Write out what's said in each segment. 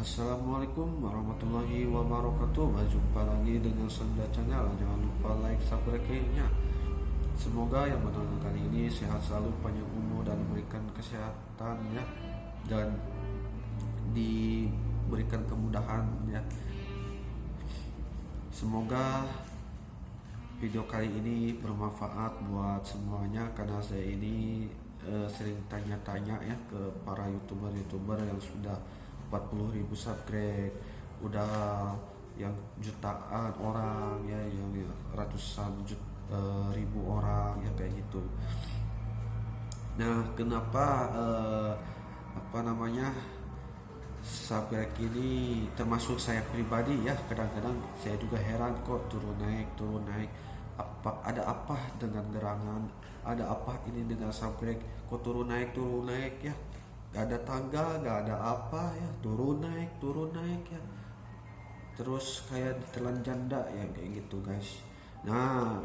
Assalamualaikum warahmatullahi wabarakatuh. Berjumpa lagi dengan Sanda Channel. Jangan lupa like, subscribe-nya. Semoga yang menonton kali ini sehat selalu, panjang umur dan diberikan kesehatan ya, dan diberikan kemudahan ya. Semoga video kali ini bermanfaat buat semuanya, karena saya ini sering tanya-tanya ya ke para youtuber yang sudah 40.000 subscribe, udah yang jutaan orang ya, yang ratusan ribu orang ya, kayak gitu. Nah, kenapa subscribe ini, termasuk saya pribadi ya, kadang-kadang saya juga heran kok turun naik, ada apa dengan gerangan, ada apa ini dengan subscribe kok turun naik ya, gak ada tangga, gak ada apa ya, turun naik ya, terus kayak ditelan janda ya, kayak gitu guys. Nah,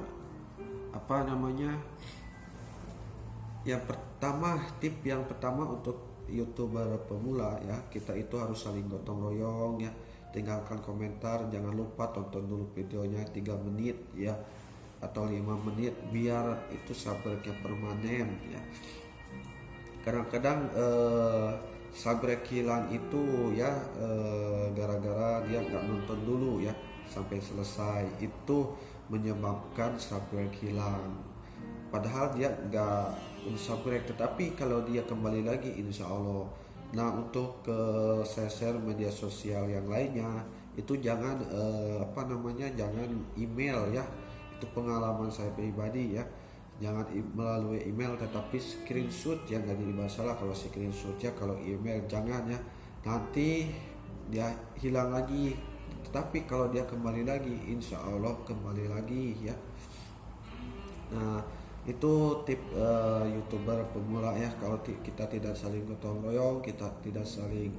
yang pertama, tip yang pertama untuk youtuber pemula ya, kita itu harus saling gotong royong ya. Tinggalkan komentar, jangan lupa tonton dulu videonya 3 menit ya, atau 5 menit, biar itu subscribe-nya permanen ya. Kadang-kadang subscribe hilang itu ya, gara-gara dia nggak nonton dulu ya sampai selesai, itu menyebabkan subscribe hilang. Padahal dia nggak unsubscribe, tetapi kalau dia kembali lagi insya Allah. Nah, untuk share media sosial yang lainnya itu jangan jangan email ya. Itu pengalaman saya pribadi ya. Jangan melalui email, tetapi screenshot ya, nggak jadi masalah kalau screenshot ya. Kalau email jangan ya, nanti dia hilang lagi. Tetapi kalau dia kembali lagi, insya Allah kembali lagi ya. Nah, itu tip youtuber pemula ya. Kalau kita tidak saling gotong royong, kita tidak saling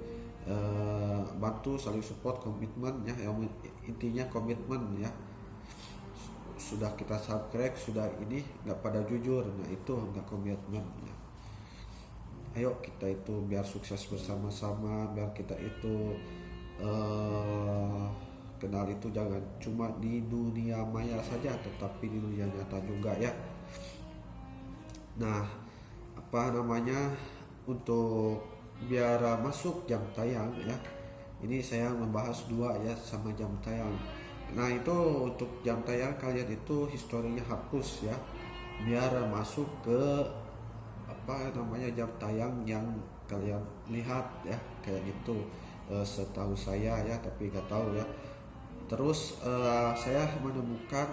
bantu, saling support, komitmen ya, yang intinya komitmen ya. Sudah kita subscribe, sudah ini nggak pada jujur, nah itu nggak komitmen ya. Ayo kita itu biar sukses bersama-sama, biar kita itu kenal itu jangan cuma di dunia maya saja, tetapi di dunia nyata juga ya. Nah, untuk biar masuk jam tayang ya, ini saya membahas dua ya, sama jam tayang. Nah, itu untuk jam tayang kalian itu historinya hapus ya, biar masuk ke jam tayang yang kalian lihat ya, kayak gitu. Setahu saya ya, tapi nggak tahu ya. Terus saya menemukan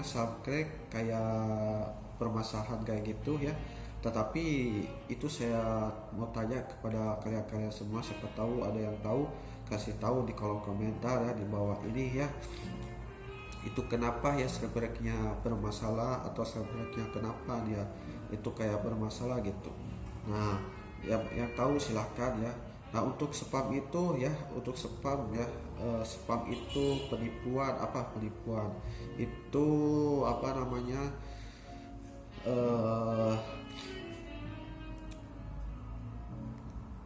subscribe kayak permasalahan kayak gitu ya. Tetapi itu saya mau tanya kepada kalian semua, siapa tahu ada yang tahu, kasih tahu di kolom komentar ya di bawah ini ya. Itu kenapa ya subscribe-nya bermasalah, atau subscribe-nya kenapa dia itu kayak bermasalah gitu. Nah, yang tahu silahkan ya. Nah, untuk spam itu ya, spam itu penipuan itu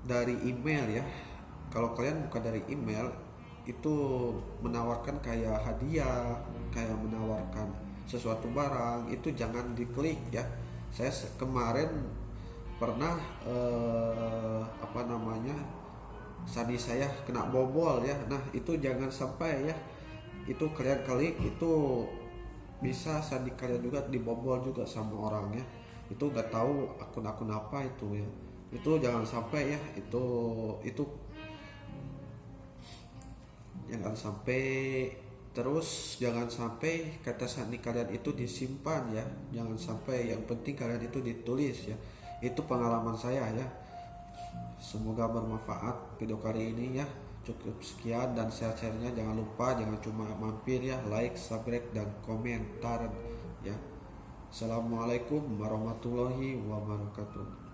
dari email ya. Kalau kalian buka dari email, itu menawarkan kayak hadiah, kayak menawarkan sesuatu barang, itu jangan diklik ya. Saya kemarin pernah sandi saya kena bobol ya. Nah, itu jangan sampai ya, itu kalian klik, itu bisa sandi kalian juga dibobol juga sama orang ya. Itu nggak tahu akun-akun apa itu ya, itu jangan sampai ya, itu jangan sampai. Terus jangan sampai kata sandi kalian itu disimpan ya, jangan sampai. Yang penting kalian itu ditulis ya. Itu pengalaman saya ya. Semoga bermanfaat video kali ini ya. Cukup sekian, dan share-nya jangan lupa, jangan cuma mampir ya, like, subscribe, dan komentar ya. Assalamualaikum warahmatullahi wabarakatuh.